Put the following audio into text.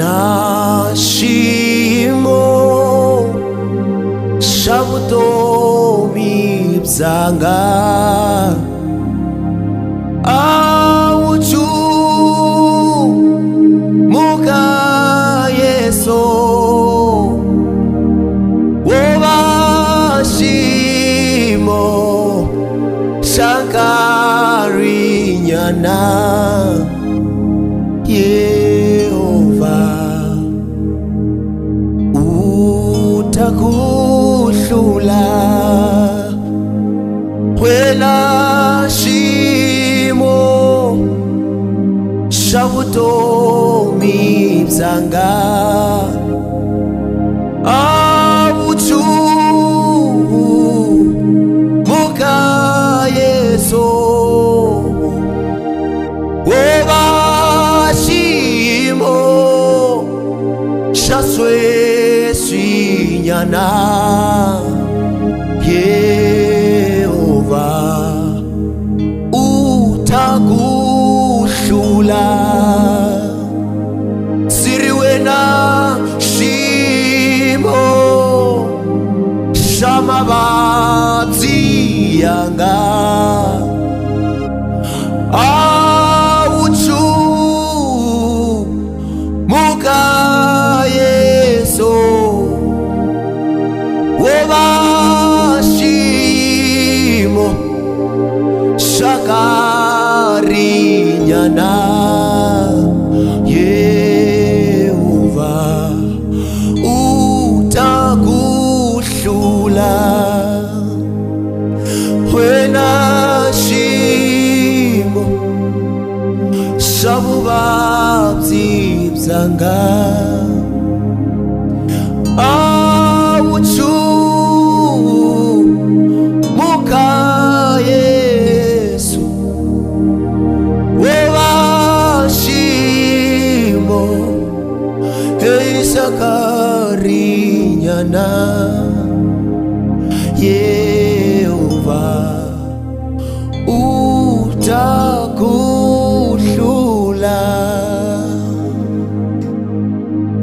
nashimo shavutomi bzanga auchu muka yeso wobashimo shankarinyana Yehova utakuhlula wena shimo shavutomi bzanga abuchu muka yeso wobashimo shasweswinyana Yehova utakuhlula siriwena shimo shamabati yanga auchu muka yeso wobashimo shakarinyana Yehova utakuhlula wena shimo shavubabzi bzanga auchu muka yesu wobashimo heisakarinyana